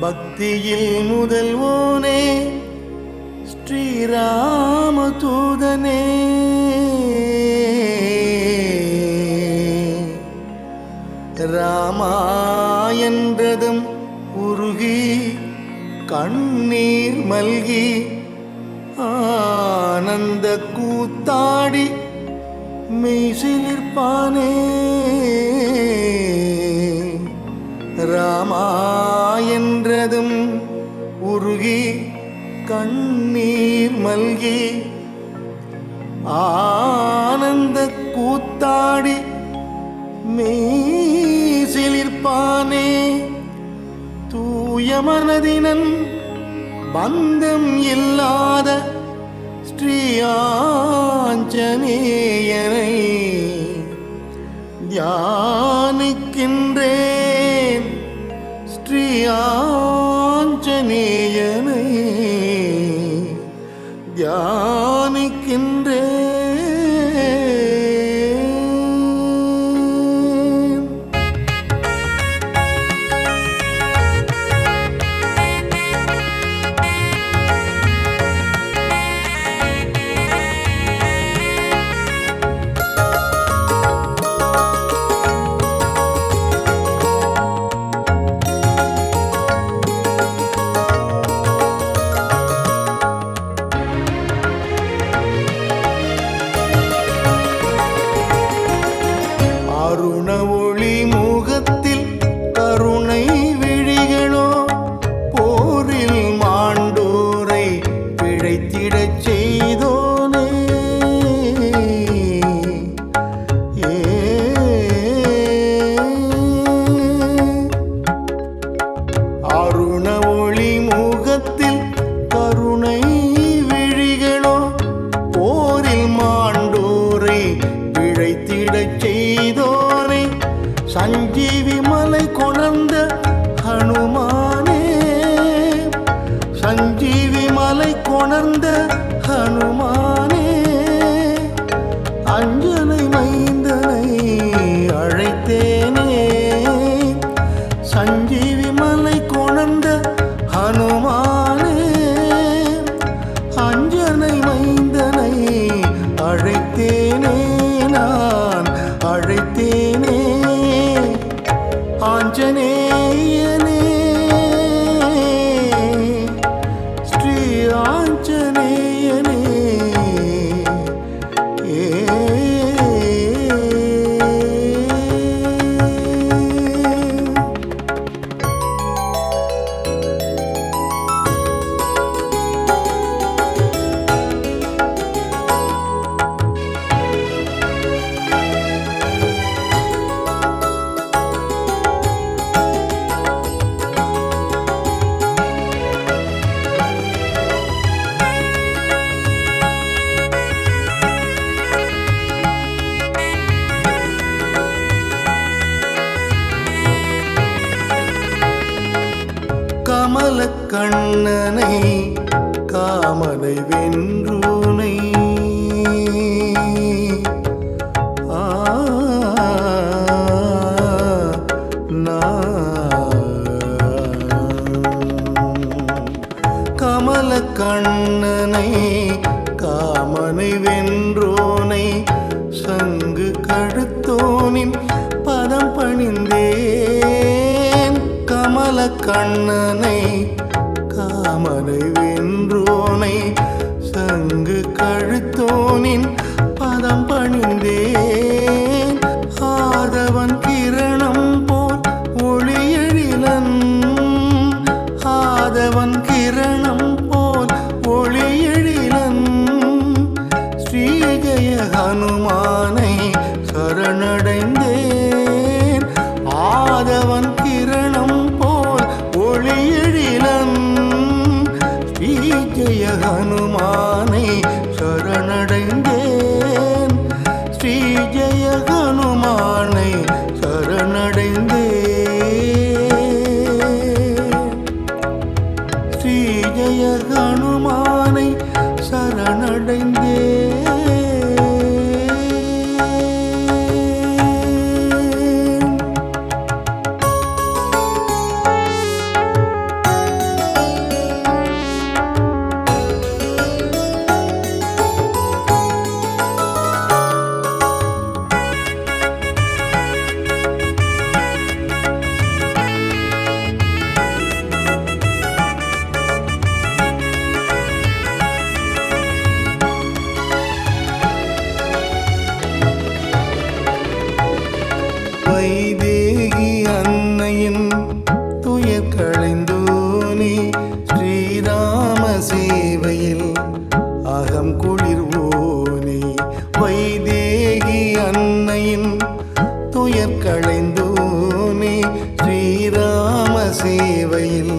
பக்தியில் முதல்வோனே ஸ்ரீராம தூதனே, ராமா என்றதும் உருகி கண்ணீர் மல்கி ஆனந்த கூத்தாடி மெய்சிலிர்ப்பானே. ராமா என்றதும் உருகி கண்ணீர் மல்கி ஆனந்த கூத்தாடி மெய்சிலிர்ப்பானே. தூய மனதினன் பந்தம் இல்லாத ஸ்ரீ ஆஞ்சநேயனை தியானிக்கின்றேன். ஸ்ரீ ஆஞ்சநேயனை தியானிக்கின்றேன். அருண ஒளி முகத்தில் கருணை விழிகளோ போரில் மாண்டோரை பிழைத்திடச் செய்தோனே. அருண ஒளி முகத்தில் கருணை விழிகளோ போரில் மாண்டோரை பிழைத்திடச் செய்தோனே. சஞ்சீவி மலை கொணர்ந்த ஹனுமானே, சஞ்சீவி மலை கொணர்ந்த ஹனுமானே, அஞ்சனை மைந்தனை அழைத்தேனே. சஞ்சீவி மலை கொணர்ந்த ஹனுமானே, அஞ்சனை மைந்தனை அழைத்தேனே, நான் அழைத்தேனே. ஆஞ்சநேயனே, ஸ்ரீ ஆஞ்சநேயனே, கமல கண்ணனை காமனை வென்றூனை, கமல கண்ணனை காமனை வென்றோனை சங்கு கழுத்தோனின் பதம் பணிந்தேன். கமல கண்ணனை காமனை வென்றோனை சங்கு கழுத்தோனின் பதம் பணிந்தேன். ஆதவன் கிரணம் போல் ஒளியெழிலன், ஆதவன் கிரணம் போல் ஒளியெழிலன், ஸ்ரீ ஜெய ஹனுமானை சரணடைந்தேன். ஆதவன் கிரணம் போல் ஒளியெழிலன், ஸ்ரீ ஜெய ஹனுமானை சரணடைந்தேன். ஸ்ரீ ஜெய ஹனுமானை சரணடைந்தேன். ஸ்ரீ ஜெய ஹனுமானை சரணடைந்தேன். வைதேகி அன்னையின் துயர் களைந்தோனே ஸ்ரீராம சேவையில் அகம் குளிர்வோனே வைதேகி அன்னையின் துயர் களைந்தோனே ஸ்ரீராம சேவையில்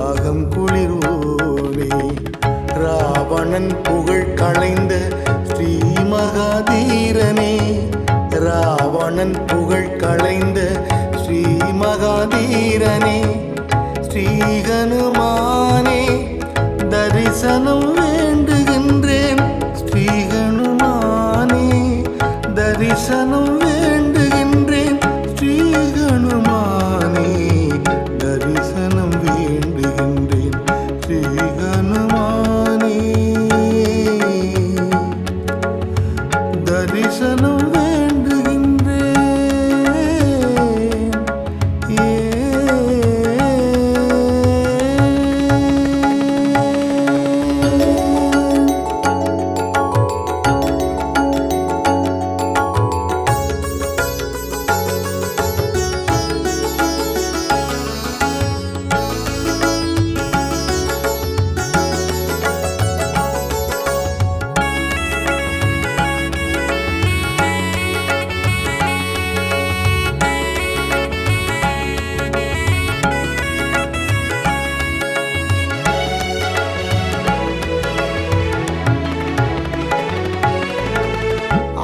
அகம் குளிர்வோனே ராவணன் புகழ் களைந்த ஸ்ரீ மகாதீரனே ராவணன் புகழ் களைந்த ஸ்ரீ மகாதீரனே ஸ்ரீஹனுமானே தரிசனம் வேண்டுகின்றேன் ஸ்ரீஹனுமானே தரிசனம் வேண்டுகின்றேன் ஸ்ரீஹனுமானே தரிசனம் வேண்டுகின்றேன் ஸ்ரீஹனுமானே தரிசனம்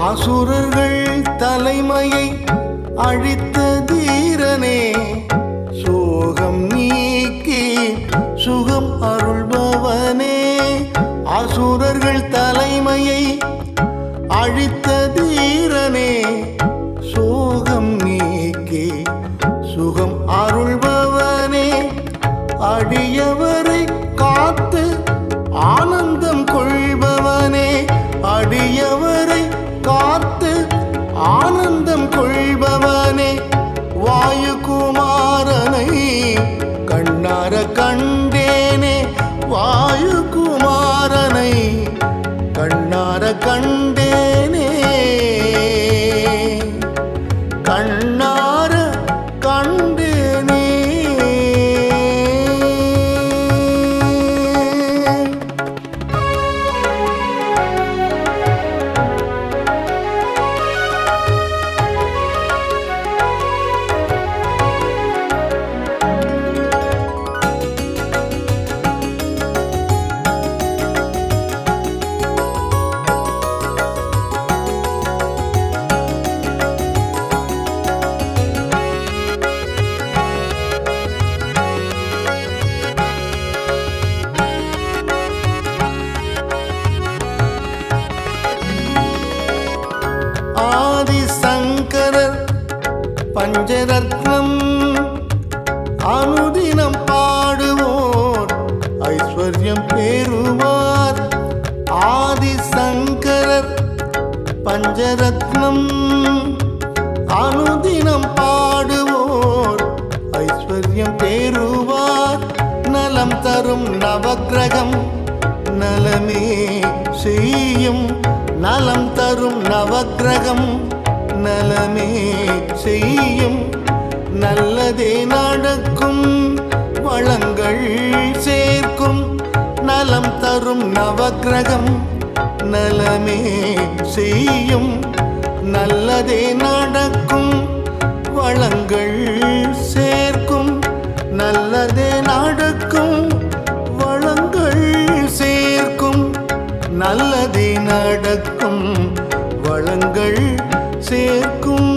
அசுரர்கள் தலைமையை அழித்த தீரனே சோகம் நீக்கி சுகம் அருள்பவனே அசுரர்கள் தலைமையை அழித்த தீரனே சோகம் நீக்கி சுகம் அருள்பவனே அடியவரை காத்து ஆனந்தம் கொள்பவனே அடியவரை காத்து ஆனந்தம் கொள்பவனே வாயுகுமாரனை கண்ணார கண்டேனே வாயுகுமாரனை கண்ணார கண்டேனே கண்ணார கண்டேனே ஆதிசங்கரர் பஞ்சரத்னம் அனுதினம் பாடுவோர் ஐஸ்வர்யம் பெறுவார் ஆதிசங்கரர் பஞ்சரத்னம் அனுதினம் பாடுவோர் ஐஸ்வர்யம் பெறுவார் நலம் தரும் நவக்கிரகம் நலமே செய்யும் நலம் தரும் நவக்கிரகம் நலமே செய்யும் நல்லதே நடக்கும் வளங்கள் சேர்க்கும் நலம் தரும் நவக்கிரகம் நலமே செய்யும் நல்லதே நடக்கும் வளங்கள் சேர்க்கும் நல்லதே நடக்கும் வளங்கள் சேர்க்கும் நல்லதே நடக்கும் வளங்கள் சேர்க்கும்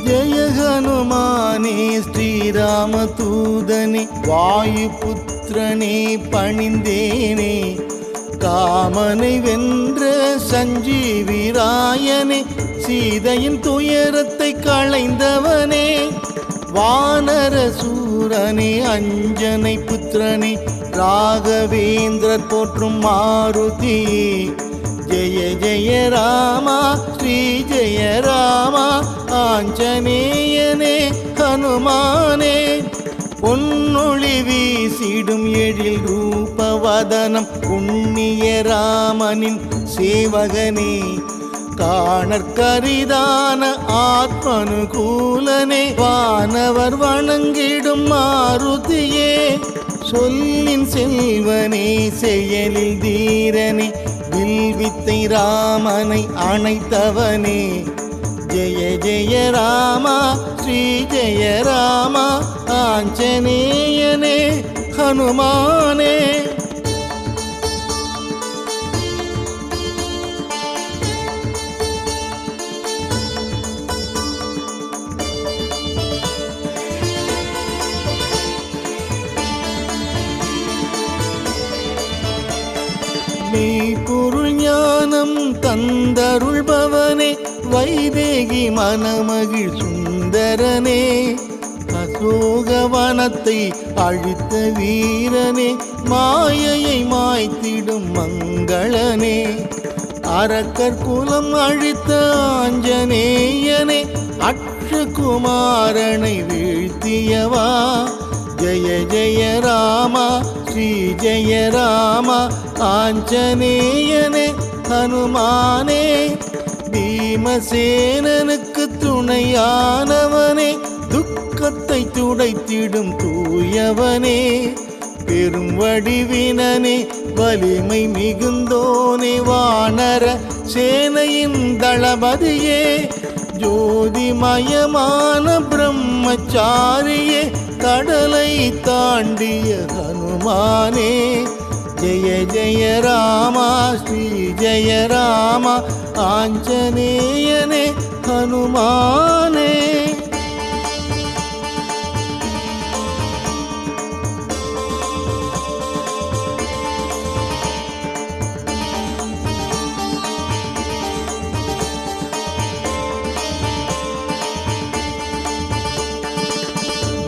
ஜெய ஹனுமானே ஸ்ரீராமதூதனே வாயுபுத்திரனே பணிந்தேனே காமனை வென்ற சஞ்சீவிராயனே, சீதையின் துயரத்தை களைந்தவனே, வானர சூரனே, அஞ்சனை புத்திரனே, ராகவேந்திரர் போற்றும் மாருதி. ஜெய ஜெய ராமா ஸ்ரீ ஜெய ராமா ஆஞ்சநேயனே ஹனுமானே, பொன்னொளி வீசிடும் எழில் ரூபவதனம் புண்ணிய ராமனின் சேவகனே, காணற்கரிதான ஆத்மனுகூலனே, வானவர் வணங்கிடும் மாருதியே, சொல்லின் செல்வனே, செயலில் தீரனே, வில்வித்தை ராமனை அணைத்தவனே. ஜெய ஜெய ராமா ஸ்ரீ ஜெய ராமா ஆஞ்சநேயனே ஹனுமானே. மெய்ப்பொருள் ஞானம் தந்தருள்பவனே, வைதேகி மணமகிழ் சுந்தரனே, அசோகவனத்தை அழித்த வீரனே, மாயையை மாய்த்திடும் மங்களனே, அரக்கர் குலம் அழித்த ஆஞ்சநேயனே, அக்ஷகுமாரனை வீழ்த்தியவா. ஜெய ஜெய ராமா ஸ்ரீ ஜெய ராமா ஆஞ்சநேயனே ஹனுமானே, பீமசேனனுக்கு துணையானவனே, துக்கத்தை துடைத்திடும் தூயவனே, பெரும் வடிவினனே, வலிமை மிகுந்தோனே, வானர சேனையின் தளபதியே, ஜோதிமயமான பிரம்மச்சாரியே, கடலை தாண்டிய ஹனுமானே. ஜெய ஜெய ராமா ஸ்ரீ ஜெய ராமா ஆஞ்சநேயனே ஹனுமானே.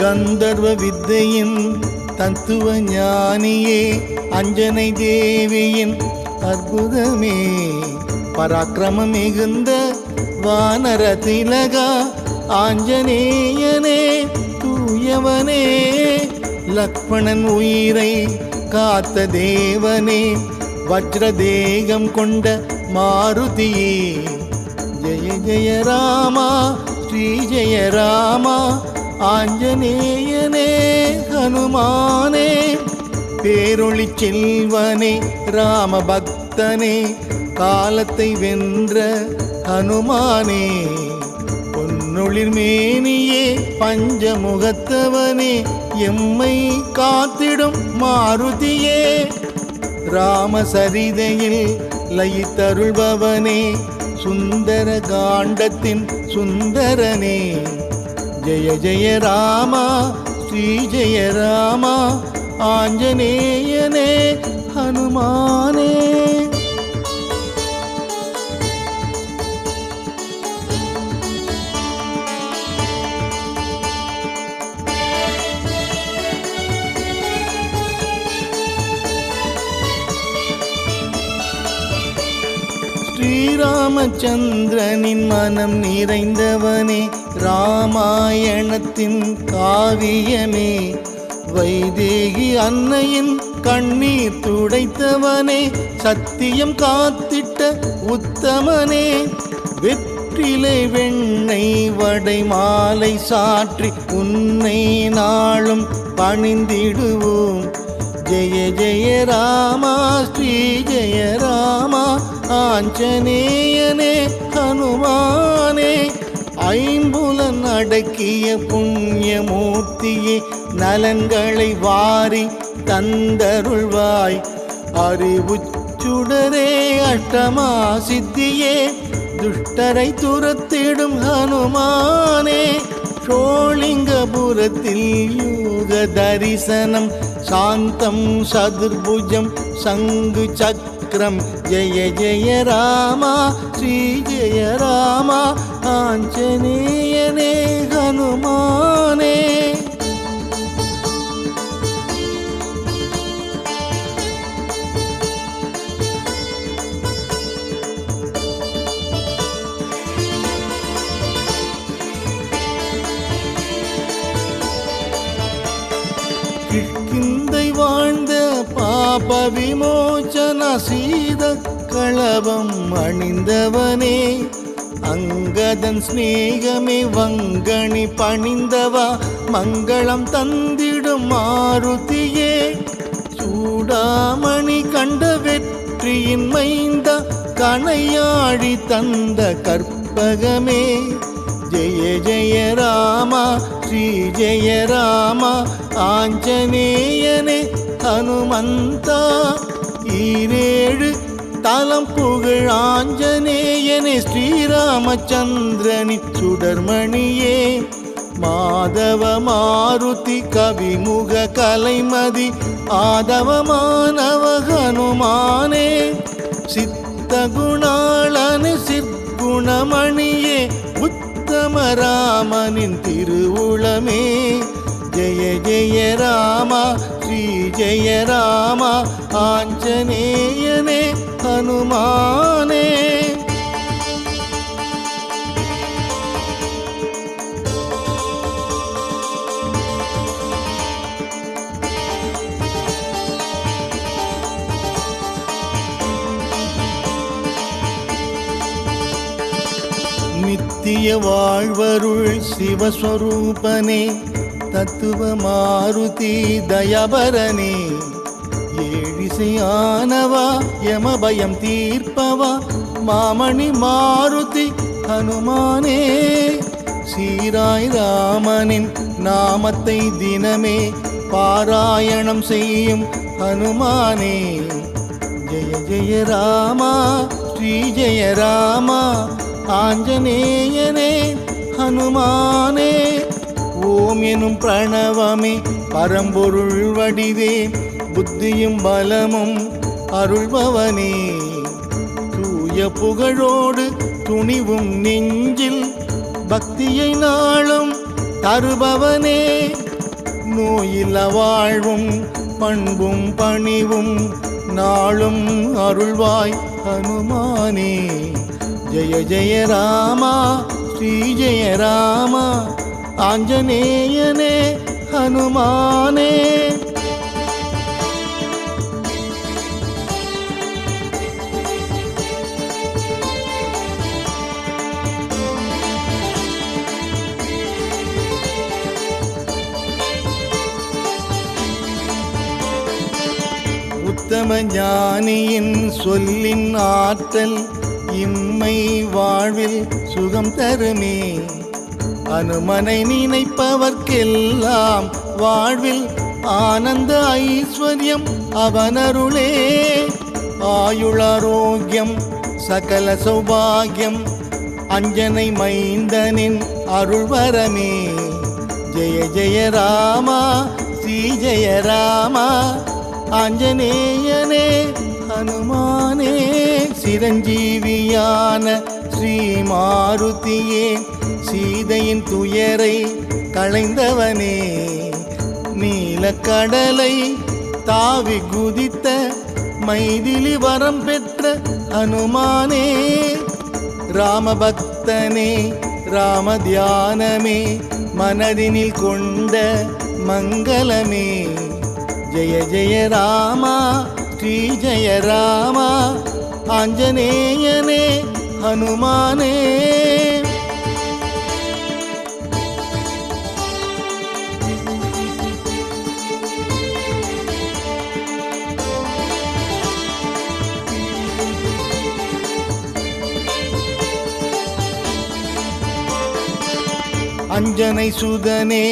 கந்தர்வ வித்தையின் தத்துவ ஞானியே, அஞ்சனை தேவியின் அற்புதமே, பராக்கிரமம் மிகுந்த வானர திலகா ஆஞ்சநேயனே தூயவனே, லக்ஷ்மணன் உயிரை காத்த தேவனே, வஜ்ரதேகம் கொண்ட மாருதியே. ஜெய ஜெய ராமா ஸ்ரீ ஜெய ராமா ஆஞ்சநேயனே ஹனுமானே, பேரொளி செல்வனே ராம பக்தனே, காலத்தை வென்ற ஹனுமானே, பொன்னொளிர் மேனியே பஞ்சமுகத்தவனே, எம்மை காத்திடும் மாருதியே, ராமசரிதையில் லயித்தருள்பவனே, சுந்தர காண்டத்தின் சுந்தரனே. ஜெய ஜெய ராமா ஸ்ரீ ஜெய ராமா ஆஞ்சநேயனே ஹனுமானே. ஸ்ரீராமச்சந்திரனின் மனம் நிறைந்தவனே, ராமாயணத்தின் காவியமே, வைதேகி அன்னையின் கண்ணீர் துடைத்தவனே, சத்தியம் காத்திட்ட உத்தமனே, வெற்றிலை வெண்ணெய் வடை மாலை சாற்றி உன்னை நாளும் பணிந்திடுவோம். ஜெய ஜெய ராமா ஸ்ரீ ஜெய ராமா ஆஞ்சநேயனே ஹனுமானே, ஐம்புலன் அடக்கிய புண்ணியமூர்த்தியே, நலன்களை வாரி தந்தருள்வாய். அறிவுச்சுடரே அஷ்டமா சித்தியே, துஷ்டரை துரத்திடும் ஹனுமானே, ஷோலிங்கபுரத்தில் யோக தரிசனம், சாந்தம் சதுர்புஜம் சங்கு சக்கர சக்கரம் ஜெய ஜெய ராமா ஸ்ரீ ஜெய ராமா ஆஞ்சநேயனே ஹனுமானே. கிஷ்கிந்தை வாழ்ந்த பாப விமோச்சன சீத களபம் அணிந்தவனே, அங்கதன் ஸ்நேகமே வங்கணி பணிந்தவா மங்களம் தந்திடும் மாருதியே, சூடாமணி கண்ட வெற்றியின் மைந்த கணையாழி தந்த கற்பகமே, ஜெய ஜெய ராமா ஸ்ரீ ஜெய ராமா ஆஞ்சநேயனே ஹனுமந்தா. ஈரேழு தலம் புகழ் ஆஞ்சநேயனே ஸ்ரீராமச்சந்திரனின் சுடர்மணியே, மாதவ மாருதி கவிமுக கலைமதி ஆதவமானவ ஹனுமானே, சித்த குணாளனு சிற்குணமணியே உத்தம ராமனின் திருவுளமே, ஜெய ஜெய ராமா ஸ்ரீ ஜெய ராமா ஆஞ்சநேயனே ஹனுமானே. நித்திய வாழ்வருள் சிவஸ்வரூபனே, தத்துவ மாருதி தயபரனே, ஏழிசையானவா யமபயம் தீர்ப்பவா மாமணி மாருதி ஹனுமானே, சீராய் ராமனின் நாமத்தை தினமே பாராயணம் செய்யும் ஹனுமானே, ஜெய ஜெய ராமா ஸ்ரீ ஜெய ராமா ஆஞ்சநேயனே ஹனுமானே. ஓம் எனும் பிரணவமே பரம்பொருள் வடிவே, புத்தியும் பலமும் அருள்பவனே, தூய புகழோடு துணிவும் நெஞ்சில் பக்தியை நாளும் தருபவனே, நோயில்ல வாழ்வும் பண்பும் பணிவும் நாளும் அருள்வாய் ஹனுமானே, ஜெய ஜெய ராமா ஸ்ரீ ஜெய ராமா ஆஞ்சநேயனே ஹனுமானே. உத்தம ஞானியின் சொல்லின் ஆற்றல் இம்மை வாழ்வில் சுகம் தருமே, அனுமனை நினைப்பவர்க்கெல்லாம் வாழ்வில் ஆனந்த ஐஸ்வர்யம் அவனருளே, ஆயுளாரோக்கியம் சகல சௌபாகியம் அஞ்சனை மைந்தனின் அருள்வரமே, ஜெய ஜெய ராமா ஸ்ரீ ஜெய ராமா ஆஞ்சநேயனே ஹனுமானே. சிரஞ்சீவியான ஸ்ரீ மாருதியே, சீதையின் துயரை களைந்தவனே, நீலக்கடலை தாவி குதித்த மைதிலி வரம் பெற்ற ஹனுமானே, ராமபக்தனே ராம தியானமே மனதினில் கொண்ட மங்களமே, ஜெய ஜெய ராமா ஸ்ரீ ஜெய ராமா ஆஞ்சநேயனே ஹனுமானே. அஞ்சனை சுதனே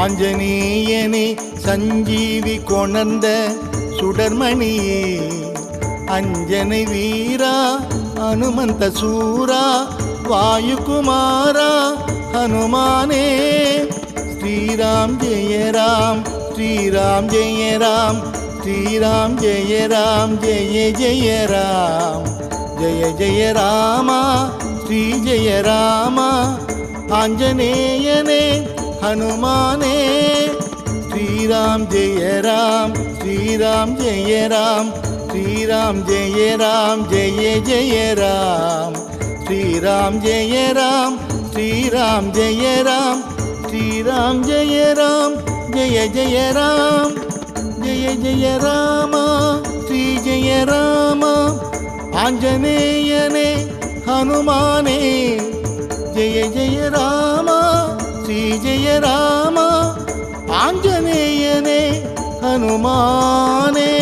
ஆஞ்சநேயனே, சஞ்சீவி கொணர்ந்த சுடர்மணியே, அஞ்சனை வீரா ஹனுமந்த சூரா வாயுகுமாரா ஹனுமானே, ஸ்ரீராம் ஜெய ராம் ஸ்ரீராம் ஜெய ராம் श्रीराम जय राम जय जय राम जय जय राम श्री जय राम आंजनेयने हनुमाने श्रीराम जय राम श्रीराम जय राम श्रीराम जय राम जय जय राम श्रीराम जय राम श्रीराम जय राम श्रीराम जय राम जय जय राम जय जय राम श्री जय राम आंजनेयने हनुमाने जय जय राम श्री जय राम आंजनेयने हनुमाने।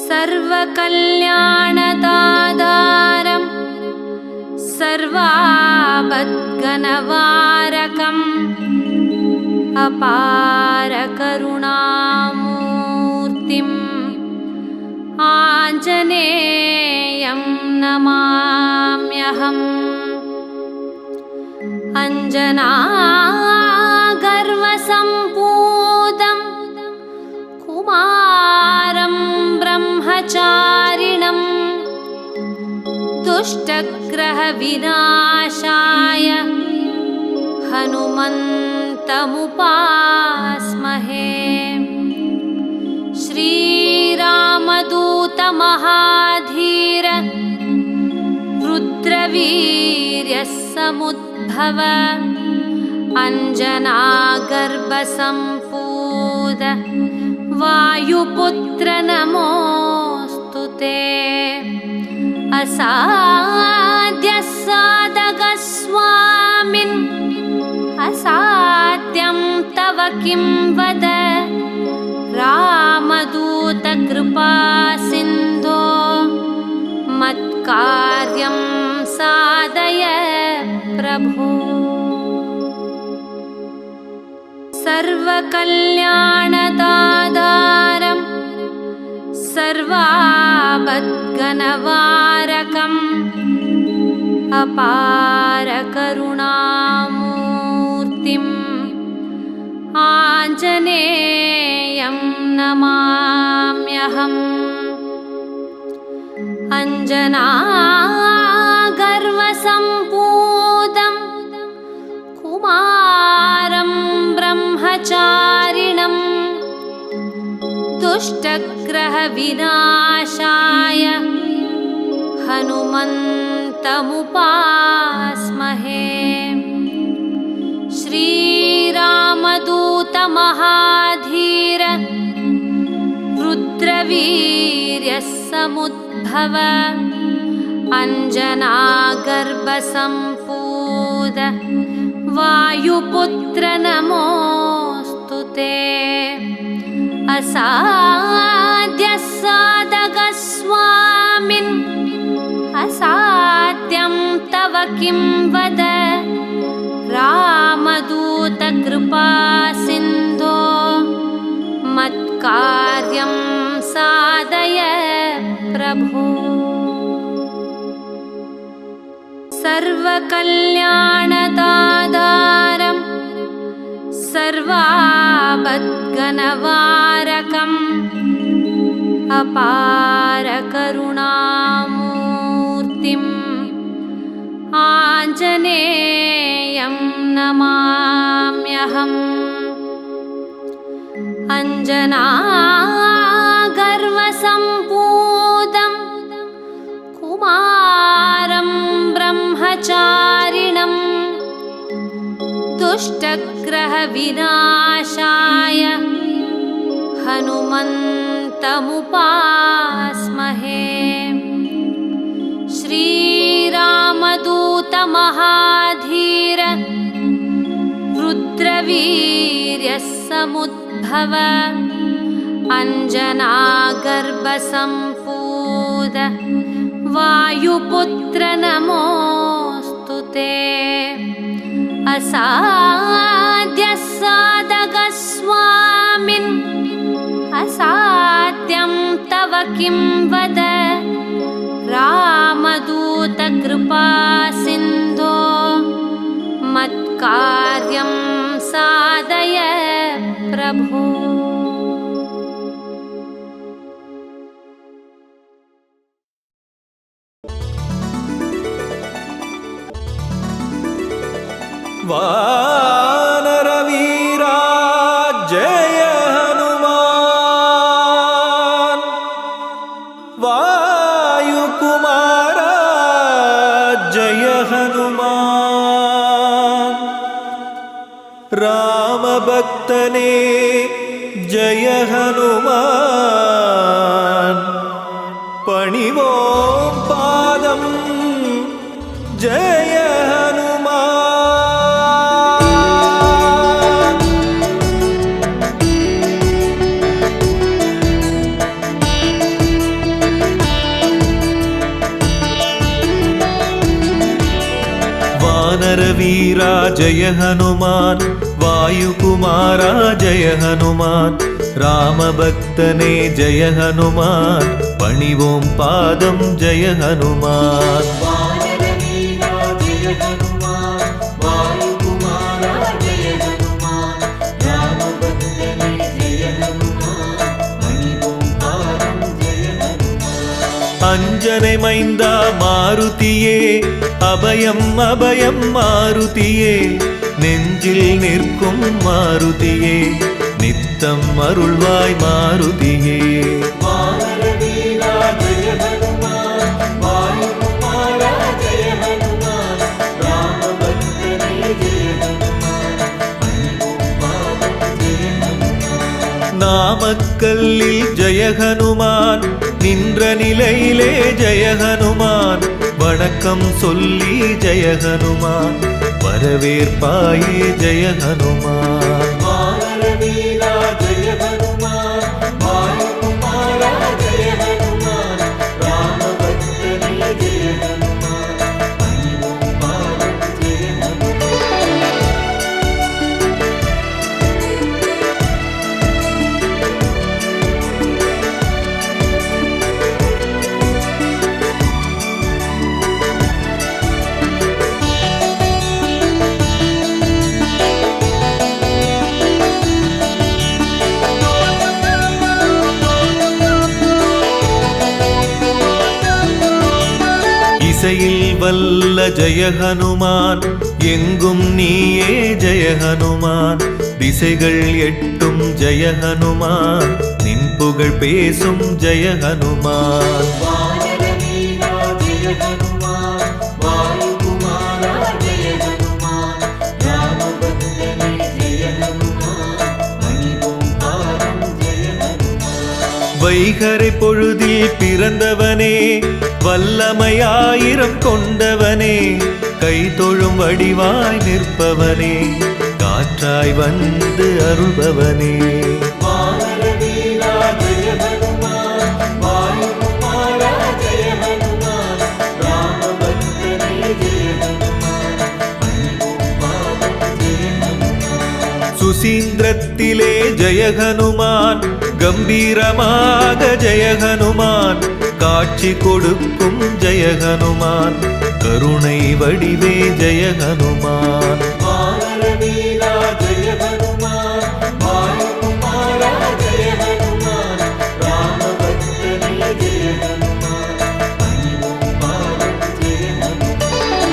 सर्वकल्याणदातारं सर्वापद्घ्नवारकम् अपार करुणामूर्तिम् आञ्जनेयं नमाम्यहम्। अञ्जनागर्वसम्पूतं कुमारं ब्रह्मचारिणं दुष्टग्रहविनाशाय हनुमन्तमुपास्महे। श्रीरामदूतमहाधीर रुद्रवीर्यसमुद्भव अञ्जनागर्भसम्पूत वायुपुत्र नमोऽस्तु ते। असाध्यसाधकस्वामिन् असाध्यं तव किं वद रामदूतकृपासिन्धो मत्कार्यं साधय प्रभो। सर्वकल्याणदातारं सर्वापद्घ्नवारकम् अपार करुणामूर्तिम् आञ्जनेयं नमाम्यहम्। अञ्जनागर्वसम्पूतं कुमारं ब्रह्मचारिणं दुष्टग्रहविनाशाय हनुमन्तमुपास्महे। श्रीरामदूतमहाधीर रुद्रवीर्यसमुद्भव अञ्जनागर्भसम्पूत वायुपुत्र नमोऽस्तु ते। असाध्यसाधकस्वामिन् असाध्यं तव किं वद रामदूतकृपासिन्धो मत्कार्यं साधय प्रभो। सर्वकल्याणदातारं सर्वापद्घ्नवारकम् अपार करुणामूर्तिम् आञ्जनेयं नमाम्यहम्। अञ्जनागर्वसम्पूतं कुमारं ब्रह्मचारिणं दुष्टग्रहविनाशाय हनुमन्तमुपास्महे। श्रीरामदूतमहाधीर रुद्रवीर्यसमुद्भव अञ्जनागर्भसम्पूत वायुपुत्र नमोऽस्तु ते। असाध्यसाधकस्वामिन् असाध्यं तव किं वद रामदूतकृपासिन्धो मत्कार्यं साधय वानरवीरा जय हनुमान वायुकुमारा जय हनुमान रामभक्तने जय हनुमान पणिवों पादं जय हनुमान वानरवीरा जय हनुमान वायुकुमारा जय हनुमान रामभक्तने जय हनुमान पणिवों पादं जय हनुमान वानरवीरा जय हनुमान वायुकुमारा जय हनुमान रामभक्तने जय हनुमान पणिवों पादं जय हनुमान अंजने मैंदा मारुतिये अभयं अभयं मारुतिये நெஞ்சில் நிற்கும் மாருதியே நித்தம் அருள்வாய் மாருதியே வானரவீரா ஜெய ஹனுமான் வாயுகுமாரா ஜெய ஹனுமான் ராமபக்தனே ஜெய ஹனுமான் பணிவோம் பாதம் ஜெய ஹனுமான் நாமக்கல்லில் ஜெய ஹனுமான் நின்ற நிலையிலே ஜெய ஹனுமான் வணக்கம் சொல்லி ஜெய ஹனுமான் வரவேற்பாயே ஜெய ஹனுமான் வானரவீரா ஜெய ஹனுமான் வாயுகுமாரா ஜெய ஹனுமான் ராமபக்தனே ஜெய ஹனுமான் பணிவோம் பாதம் ஜெய ஹனுமான் இசையில் வல்ல ஜெய ஹனுமான் எங்கும் நீயே ஜெய ஹனுமான் திசைகள் எட்டும் ஜெய ஹனுமான் நின் புகழ் பேசும் ஜெய ஹனுமான் வானரவீரா ஜெய ஹனுமான் வாயுகுமாரா ஜெய ஹனுமான் ராமபக்தனே ஜெய ஹனுமான் பணிவோம் பாதம் ஜெய ஹனுமான் வைகரை பொழுதில் பிறந்தவனே வல்லமையாயிரம் கொண்டவனே கை தொழும் வடிவாய் நிற்பவனே காற்றாய் வந்து அருள்பவனே வானரவீரா ஜெய ஹனுமான் வாயுகுமாரா ஜெய ஹனுமான் ராமபக்தனே ஜெய ஹனுமான் பணிவோம் பாதம் ஜெய ஹனுமான் சுசீந்திரத்திலே ஜெய ஹனுமான் கம்பீரமாக ஜெய ஹனுமான் காட்சி கொடுக்கும் ஜெய ஹனுமான் கருணை வடிவே ஜெய ஹனுமான் வானரவீரா ஜெய ஹனுமான் வாயுகுமாரா ஜெய ஹனுமான் ராமபக்தனே ஜெய ஹனுமான் பணிவோம் பாதம் ஜெய ஹனுமான்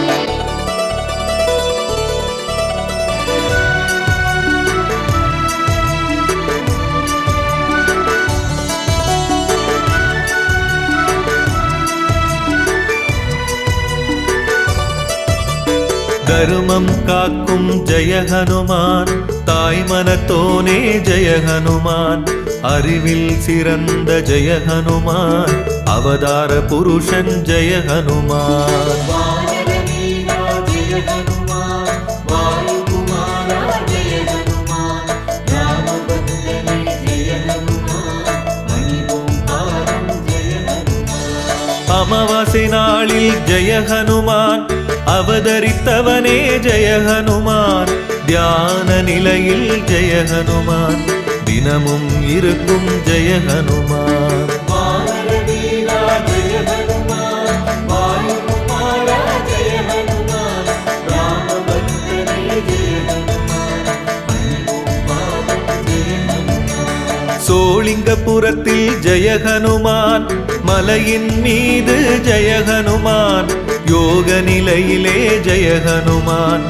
தருமம் காக்கும் ஜெய ஹனுமான் தாய் மனத்தோனே ஜெய ஹனுமான் அறிவில் சிறந்த ஜெய ஹனுமான் அவதார புருஷன் ஜெய ஹனுமான் வானரவீரா ஜெய ஹனுமான் வாயுகுமாரா ஜெய ஹனுமான் ராமபக்தனே ஜெய ஹனுமான் பணிவோம் பாதம் ஜெய ஹனுமான் அமாவாசை நாளில் ஜெய ஹனுமான் அவதரித்தவனே ஜெய ஹனுமான் தியான நிலையில் ஜெய ஹனுமான் தினமும் இருக்கும் ஜெய ஹனுமான் வானரவீரா ஜெய ஹனுமான் வாயுகுமாரா ஜெய ஹனுமான் ராமபக்தனே ஜெய ஹனுமான் பணிவோம் பாதம் ஜெய ஹனுமான் சோளிங்கபுரத்தில் ஜெய ஹனுமான் மலையின் மீது ஜெய ஹனுமான் யோக நிலையிலே ஜெய ஹனுமான்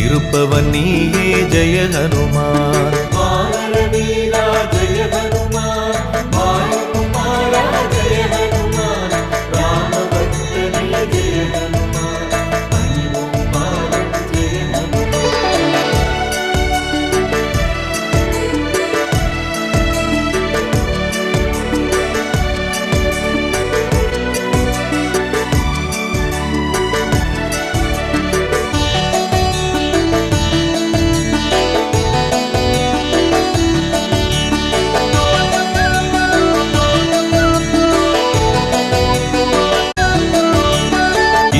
இருப்பவன் நீயே ஜெய ஹனுமான். வானர வீரா ஜெய ஹனுமான், வாயுகுமாரா ஜெய ஹனுமான், ராமபக்தனே ஜெய ஹனுமான், பணிவோம் பாதம் ஜெய ஹனுமான்.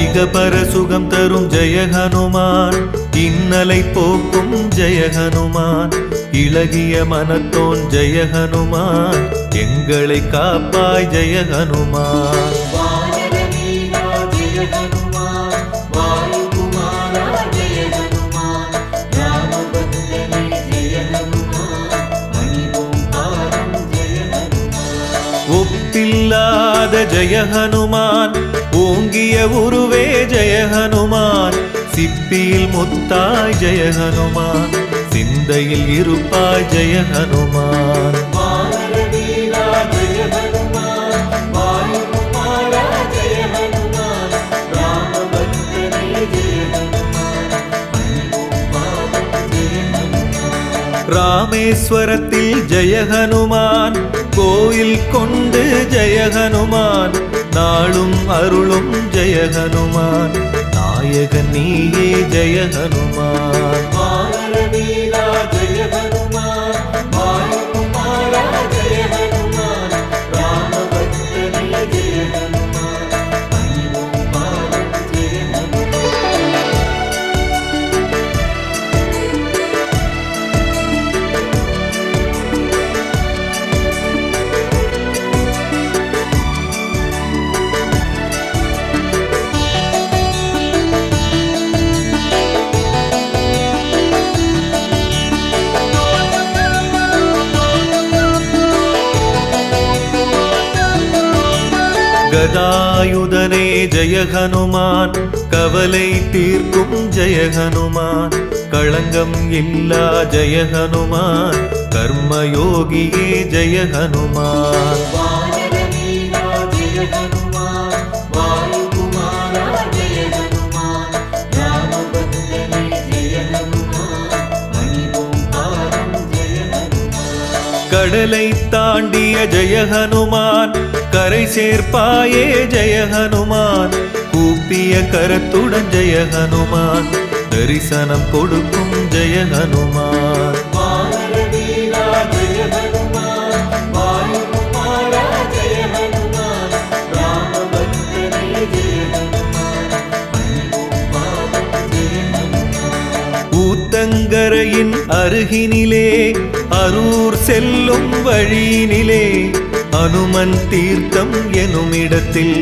இகபர சுகம் தரும் ஜெய ஹனுமான், இன்னலை போக்கும் ஜெய ஹனுமான், இளகிய மனத்தோன் ஜெய ஹனுமான், எங்களை காப்பாய் ஜெய ஹனுமான். வானர வீரா ஜெய ஹனுமான், வாயுகுமாரா ஜெய ஹனுமான், ராமபக்தனே ஜெய ஹனுமான், பணிவோம் பாதம் ஜெய ஹனுமான். ஒப்பில்லாத ஜெய ஹனுமான், ஓங்கிய உருவே ஜெய ஹனுமான், சிப்பியில் முத்தாய் ஜெய ஹனுமான், சிந்தையில் இருப்பாய் ஜெய ஹனுமான். வானர வீரா ஜெய ஹனுமான், வாயுகுமாரா ஜெய ஹனுமான், ராமபக்தனே ஜெய ஹனுமான், பணிவோம் பாதம் ஜெய ஹனுமான். ராமேஸ்வரத்தில் ஜெய ஹனுமான், கோயில் கொண்டு ஜெய ஹனுமான், நாளும் அருளும் ஜெய ஹனுமான், நாயகன் நீயே ஜெய ஹனுமான். வானர வீரா ஜெய ஹனுமான், வாயுகுமாரா ஜெய ஹனுமான், ராமபக்தனே ஜெய ஹனுமான், பணிவோம் பாதம் ஜெய ஹனுமான். கதாயுதனே ஜெய ஹனுமான், கவலை தீர்க்கும் ஜெய ஹனுமான், களங்கம் இல்லா ஜெய ஹனுமான், கர்மயோகியே ஜெய ஹனுமான். வானர வீரா ஜெய ஹனுமான், வாயுகுமாரா ஜெய ஹனுமான், ராமபக்தனே ஜெய ஹனுமான், பணிவோம் பாதம் ஜெய ஹனுமான். கடலை தாண்டிய ஜெய ஹனுமான், கரை சேர்ப்பாயே ஜெய ஹனுமான், கூப்பிய கரத்துடன் ஜெய ஹனுமான், தரிசனம் கொடுக்கும் ஜெய ஹனுமான். வானர வீரா ஜெய ஹனுமான், வாயுகுமாரா ஜெய ஹனுமான், ராமபக்தனே ஜெய ஹனுமான், பணிவோம் பாதம் ஜெய ஹனுமான். ஊத்தங்கரையின் அருகினிலே, அரூர் செல்லும் வழியினிலே, அனுமன் தீர்த்தம் எனுமிடத்தில்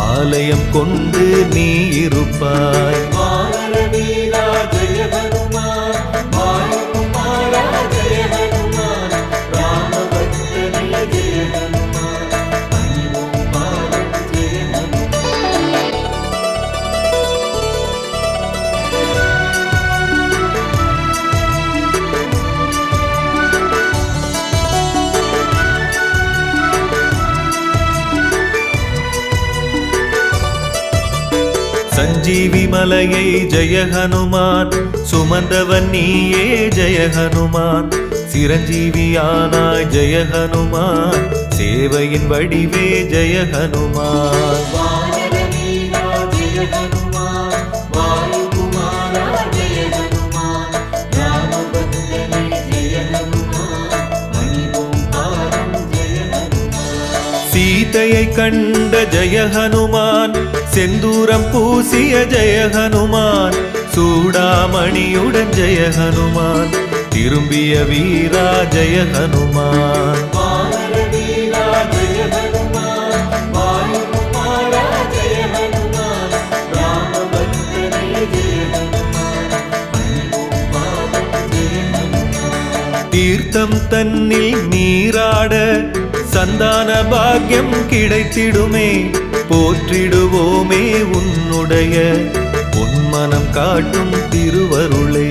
ஆலயம் கொண்டு நீ இருப்பாய். வானர வீரா ஜெய ஹனுமான், வாயுகுமாரா ஜெய ஹனுமான், ராமபக்தனே ஜெய ஹனுமான், பணிவோம் பாதம் ஜெய ஹனுமான். சஞ்சீவி மலையை ஜெய ஹனுமான், சுமந்தவன் நீயே ஜெய ஹனுமான், சிரஞ்சீவியானாய் ஜெய ஹனுமான், சேவையின் வடிவே ஜெய ஹனுமான். வானர வீரா ஜெய ஹனுமான், வாயுகுமாரா ஜெய ஹனுமான், ராமபக்தனே ஜெய ஹனுமான், பணிவோம் பாதம் ஜெய ஹனுமான். சீதையை கண்ட ஜெய ஹனுமான், செந்தூரம் பூசிய ஜெய ஹனுமான், சூடாமணியுடன் ஜெய ஹனுமான், திரும்பிய வீரா ஜெய ஹனுமான். வானர வீரா ஜெய ஹனுமான், வாயுகுமாரா ஜெய ஹனுமான், ராமபக்தனே ஜெய ஹனுமான், பணிவோம் பாதம் ஜெய ஹனுமான். தீர்த்தம் தன்னில் நீராட சந்தான பாக்கியம் கிடைத்திடுமே, போற்றிடுவோமே உன்னுடைய பொன்மன ஞானம் காட்டும் திருவருளே.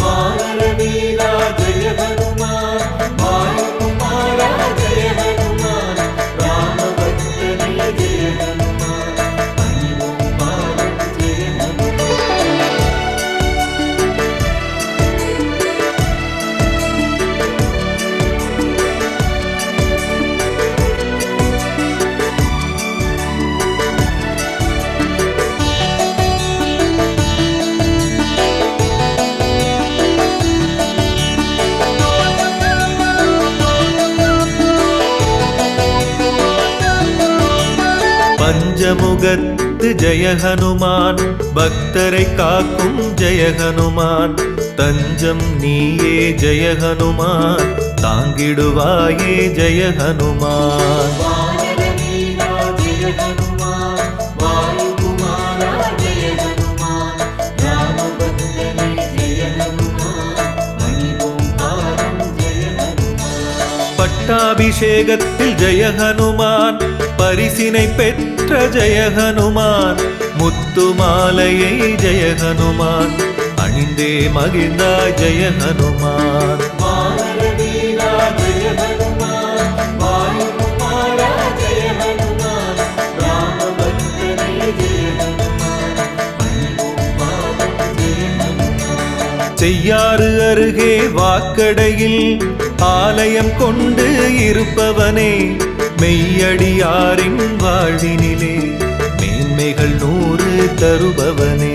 வானரவீரா ஜெய ஹனுமான், வாயுகுமாரா ஜெய ஹனுமான், ராமபக்தனே ஜெய ஹனுமான், பணிவோம் பாதம் ஜெய ஹனுமான். பஞ்சமுகத்து ஜெய ஹனுமான், பக்தரை காக்கும் ஜெய ஹனுமான், தஞ்சம் நீயே ஜெய ஹனுமான், தாங்கிடுவாயே ஜெய ஹனுமான். வானரவீரா ஜெய ஹனுமான், வாயுகுமாரா ஜெய ஹனுமான், ராமபக்தனே ஜெய ஹனுமான், பணிவோம் பாதம் ஜெய ஹனுமான். பட்டாபிஷேகத்தில் ஜெய ஹனுமான், பரிசினை பெற்ற ஜெய ஹனுமான், முத்து மாலையை ஜெய ஹனுமான், அணிந்தே மகிழ்ந்தாய் ஜெய ஹனுமான். வானரவீரா ஜெய ஹனுமான், வாயுகுமாரா ஜெய ஹனுமான், ராமபக்தனே ஜெய ஹனுமான், பணிவோம் பாதம் ஜெய ஹனுமான். செய்யாறு அருகே வாக்கடையில் ஆலயம் கொண்டு இருப்பவனே, மெய்யடியாரின் வாழ்வினிலே மேன்மைகள் 100 தருபவனே.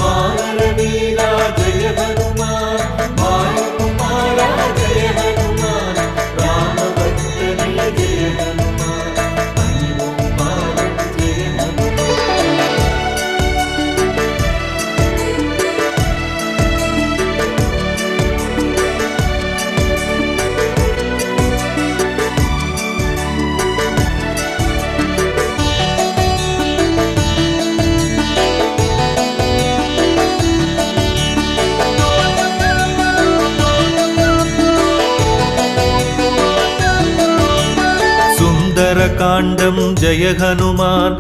வானரவீரா ஜெய ஹனுமான், வாயுகுமாரா ஜெய ஹனுமான், ராமபக்தனே ஜெய ஹனுமான், பணிவோம் பாதம் ஜெய ஹனுமான். சுந்தர காண்டம் ஜெய ஹனுமான்,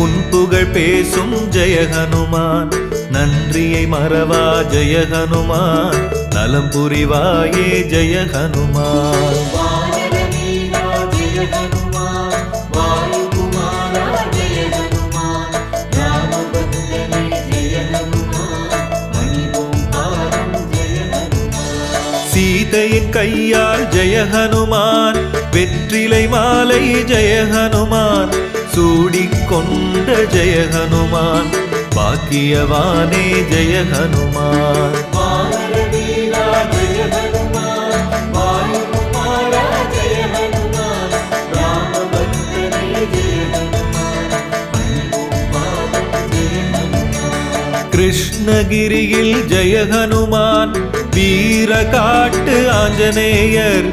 உன் புகழ் பேசும் ஜெய ஹனுமான், நன்றியை மறவா ஜெய ஹனுமான், நலம் புரிவாயே ஜெய ஹனுமான். வானரவீரா ஜெய ஹனுமான், வாயுகுமாரா ஜெய ஹனுமான், ராமபக்தனே ஜெய ஹனுமான், பணிவோம் பாதம் ஜெய ஹனுமான். சீதையின் கையால் ஜெய ஹனுமான், வெற்றிலை மாலை ஜெய ஹனுமான், சூடிக்கொண்ட ஜெய ஹனுமான், பாக்கியவானே ஜெய ஹனுமான். வானரவீரா ஜெய ஹனுமான், வாயுகுமாரா ஜெய ஹனுமான், ராமபக்தனே ஜெய ஹனுமான், பணிவோம் பாதம் ஜெய ஹனுமான். கிருஷ்ணகிரியில் ஜெய ஹனுமான், வீர காட்டு ஆஞ்சநேயர்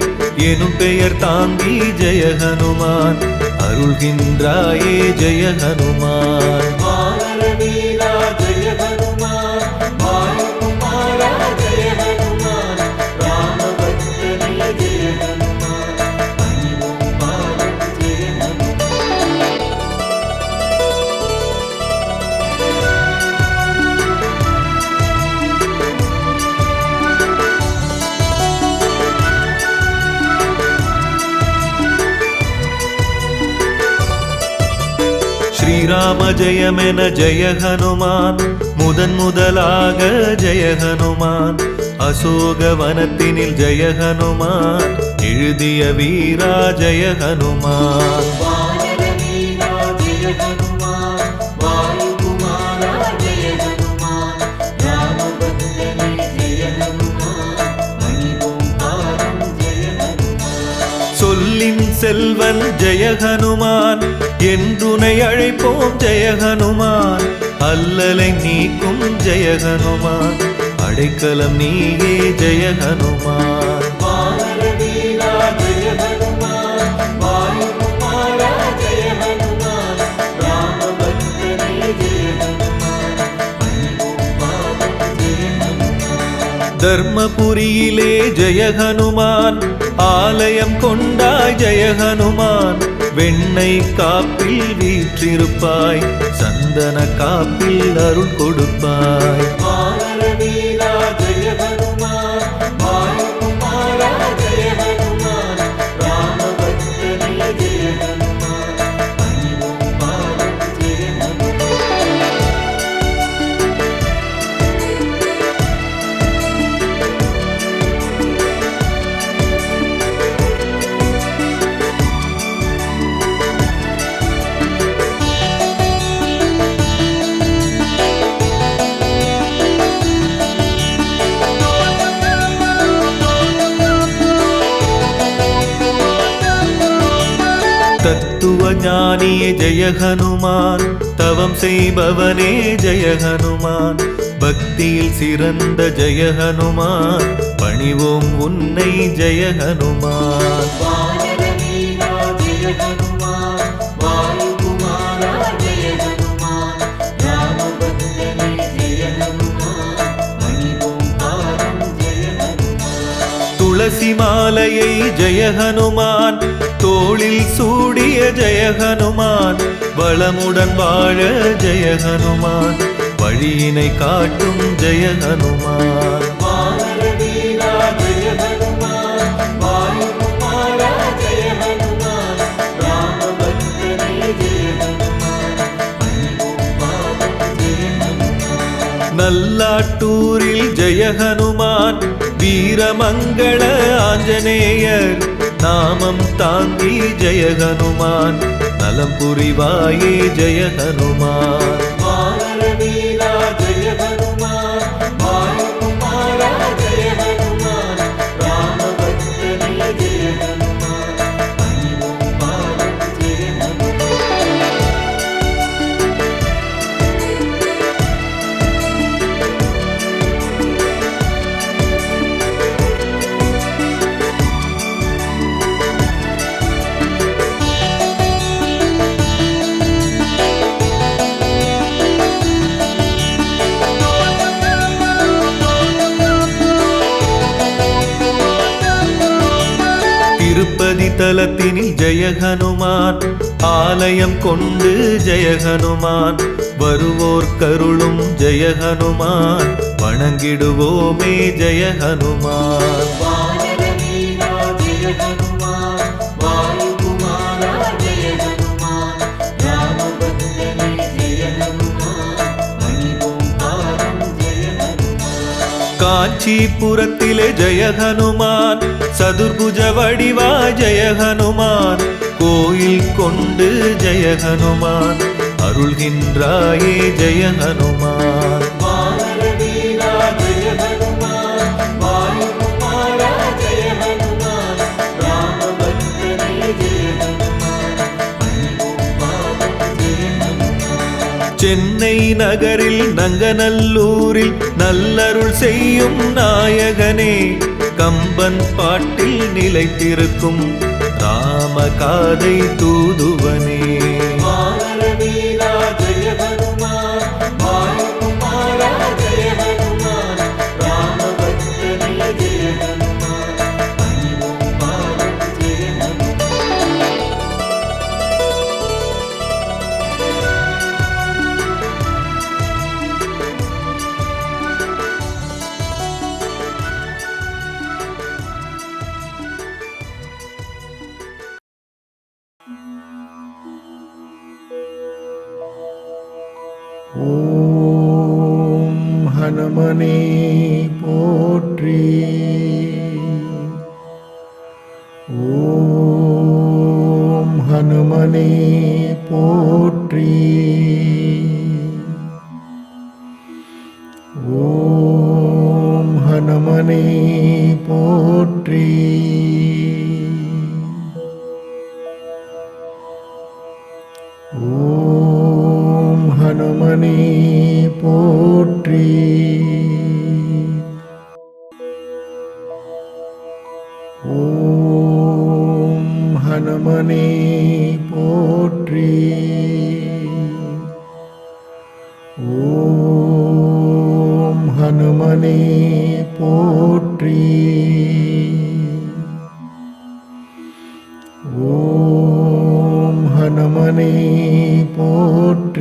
எனும் பெயர் தாங்கி ஜெய ஹனுமான், அருள்கின்றாயே ஜெய ஹனுமான். வானரவீரா ஜெய ஹனுமான், வாயுகுமாரா ஜெய ஹனுமான், ராமபக்தனே ஜெய ஹனுமான், பணிவோம் பாதம் ஜெய ஹனுமான். ஸ்ரீராம ஜெயமென ஜெய ஹனுமான், முதலாக ஜெய ஹனுமான், அசோக வனத்தினில் ஜெய ஹனுமான், எழுதிய வீரா ஜெய ஹனுமான். வானரவீரா ஜெய ஹனுமான், வாயுகுமாரா ஜெய ஹனுமான், ராமபக்தனே ஜெய ஹனுமான், பணிவோம் பாதம் ஜெய ஹனுமான். சொல்லின் செல்வன் ஜெய ஹனுமான், என்றுனை அழைப்போம் ஜெய ஹனுமான், அல்லலை நீக்கும் ஜெய ஹனுமான், அடைக்கலம் நீயே ஜெய ஹனுமான். வானரவீரா ஜெய ஹனுமான், வாயுகுமாரா ஜெய ஹனுமான், ராமபக்தனே ஜெய ஹனுமான், பணிவோம் பாதம் ஜெய ஹனுமான். தர்மபுரியிலே ஜெய ஹனுமான், ஆலயம் கொண்டாய் ஜெய ஹனுமான், வெண்ணை காப்பில் வீற்றிருப்பாய், சந்த சந்தன காப்பில் அருள் கொடுப்பாய். வானரவீரா ஜெய ஹனுமான், வாயுகுமாரா ஜெய ஹனுமான், ராமபக்தனே ஜெய ஹனுமான், பணிவோம் பாதம் ஜெய ஹனுமான். தத்துவ ஞானியே ஜெய ஹனுமான், தவம் செய்பவனே ஜெய ஹனுமான், பக்தியில் சிறந்த ஜெய ஹனுமான், பணிவோம் உன்னை ஜெய ஹனுமான். வானரவீரா ஜெய ஹனுமான், வாயுகுமாரா ஜெய ஹனுமான், ராமபக்தனே ஜெய ஹனுமான், பணிவோம் பாதம் ஜெய ஹனுமான். துளசி மாலையை ஜெய ஹனுமான், தோளில் சூடிய ஜெய ஹனுமான், வளமுடன் வாழ ஜெய ஹனுமான், வழியினை காட்டும் ஜெய ஹனுமான். வானரவீரா ஜெய ஹனுமான், வாயுகுமாரா ஜெய ஹனுமான், ராமபக்தனே ஜெய ஹனுமான், பணிவோம் பாதம் ஜெய ஹனுமான். நல்லாட்டூரில் ஜெய ஹனுமான், வீரமங்கள ஆஞ்சநேயர், நாமம் தாங்கி ஜெய ஹனுமான், நலம் புரிவாயே ஜெய ஹனுமான். வானரவீரா ஜெய ஹனுமான், வாயுகுமாரா ஜெய ஹனுமான், ராமபக்தனே ஜெய ஹனுமான், பணிவோம் பாதம் ஜெய ஹனுமான். திருப்பதி தலத்தினில் ஜெய ஹனுமான், ஆலயம் கொண்டு ஜெய ஹனுமான், வருவோர் கருளும் ஜெய ஹனுமான், வணங்கிடுவோமே ஜெய ஹனுமான். வானரவீரா ஜெய ஹனுமான், வாயுகுமாரா ஜெய ஹனுமான், ராமபக்தனே ஜெய ஹனுமான், பணிவோம் பாதம் ஜெய ஹனுமான். காஞ்சிபுரத்திலே ஜெய ஹனுமான், சதுர்புஜ வடிவா ஜெய ஹனுமான், கோயில் கொண்டு ஜெய ஹனுமான், அருள்கின்றாயே ஜெய ஹனுமான். வானரவீரா ஜெய ஹனுமான், வாயுகுமாரா ஜெய ஹனுமான், ராமபக்தனே ஜெய ஹனுமான், பணிவோம் பாதம் ஜெய ஹனுமான். சென்னை நகரில் நங்கநல்லூரில் நல்லருள் செய்யும் நாயகனே, கம்பன் பாட்டில் நிலைத்திருக்கும் ராமகாதை தூதுவனே. வானரவீரா ஜெய ஹனுமான், வாயுகுமாரா ஜெய ஹனுமான், ராமபக்தனே ஜெய ஹனுமான், பணிவோம் பாதம் ஜெய ஹனுமான். ஓம் ஹனுமனே போற்றி. ஓம் ஹனுமனே போற்றி. ஓம் ஹனுமனே போற்றி. ஓம் ஹனுமனே போற்றி. ஓம் ஹனுமனே போற்றி. ஓம் ஹனுமனே போற்றி. ஓம் ஹனுமனே போற்றி.